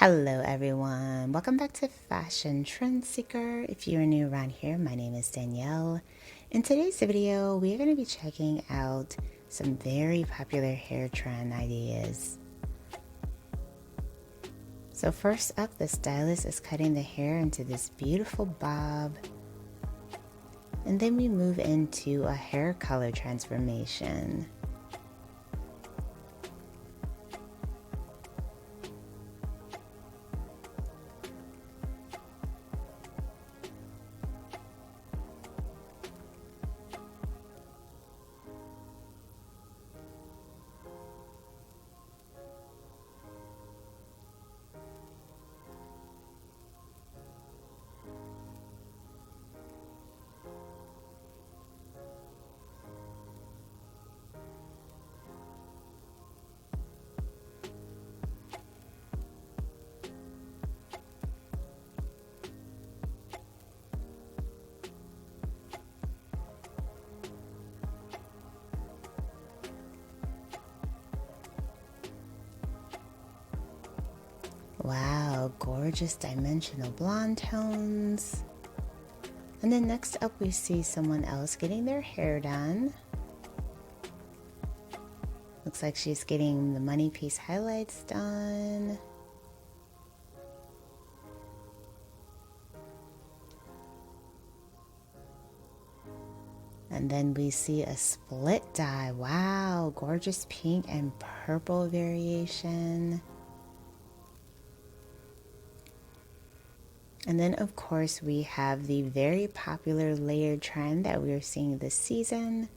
Hello everyone, welcome back to Fashion Trend Seeker. If you're new around here, my name is Danielle. In today's video, we're going to be checking out some very popular hair trend ideas. So first up, the stylist is cutting the hair into this beautiful bob. And then we move into a hair color transformation. Wow, gorgeous dimensional blonde tones. And then next up we see someone else getting their hair done. Looks like she's getting the money piece highlights done. And then we see a split dye. Wow, gorgeous pink and purple variation. And then of course we have the very popular layered trend that we are seeing this season.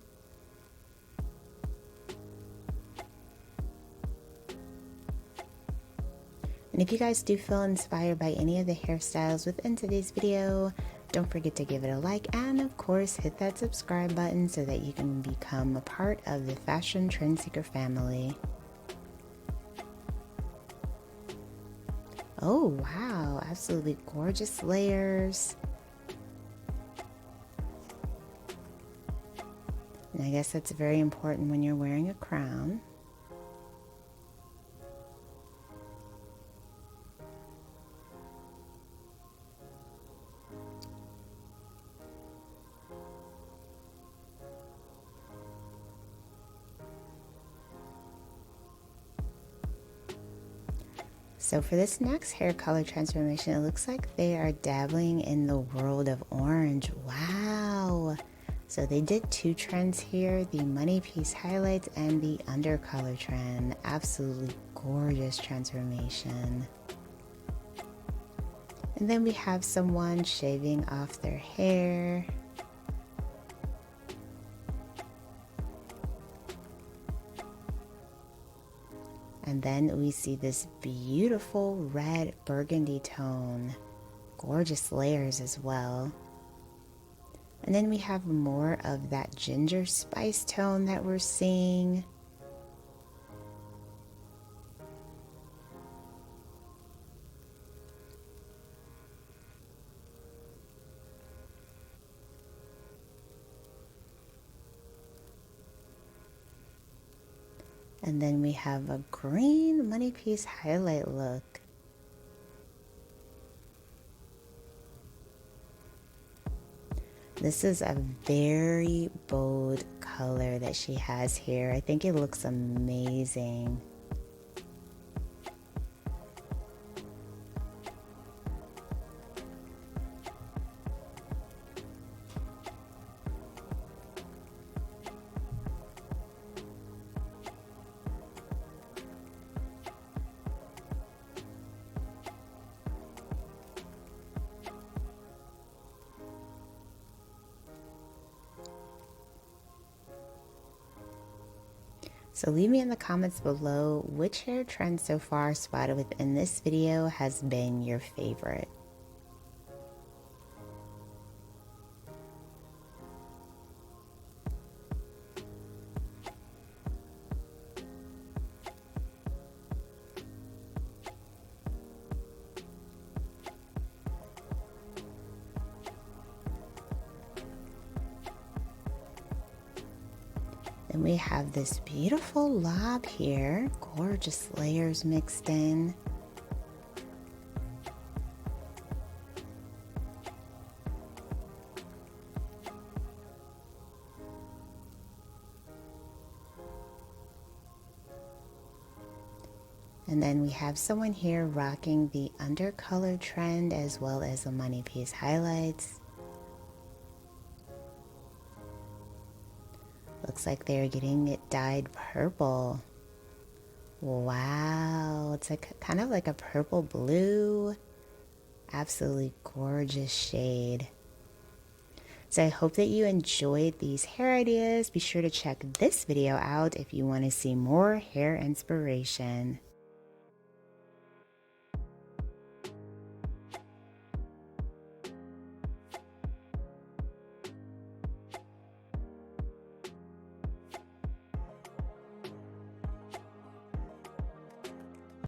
And if you guys do feel inspired by any of the hairstyles within today's video, don't forget to give it a like and of course hit that subscribe button so that you can become a part of the Fashion Trend Seeker family. Oh wow, absolutely gorgeous layers. And I guess that's very important when you're wearing a crown. So for this next hair color transformation, it looks like they are dabbling in the world of orange. Wow! So they did two trends here, the money piece highlights and the undercolor trend. Absolutely gorgeous transformation. And then we have someone shaving off their hair. And then we see this beautiful red burgundy tone. Gorgeous layers as well. And then we have more of that ginger spice tone that we're seeing. And then we have a green money piece highlight look. This is a very bold color that she has here. I think it looks amazing. So leave me in the comments below which hair trend so far spotted within this video has been your favorite. Then we have this beautiful lob here, gorgeous layers mixed in. And then we have someone here rocking the undercolor trend as well as the money piece highlights. Looks like they're getting it dyed purple. Wow, it's like kind of like a purple blue. Absolutely gorgeous shade. So I hope that you enjoyed these hair ideas. Be sure to check this video out if you want to see more hair inspiration.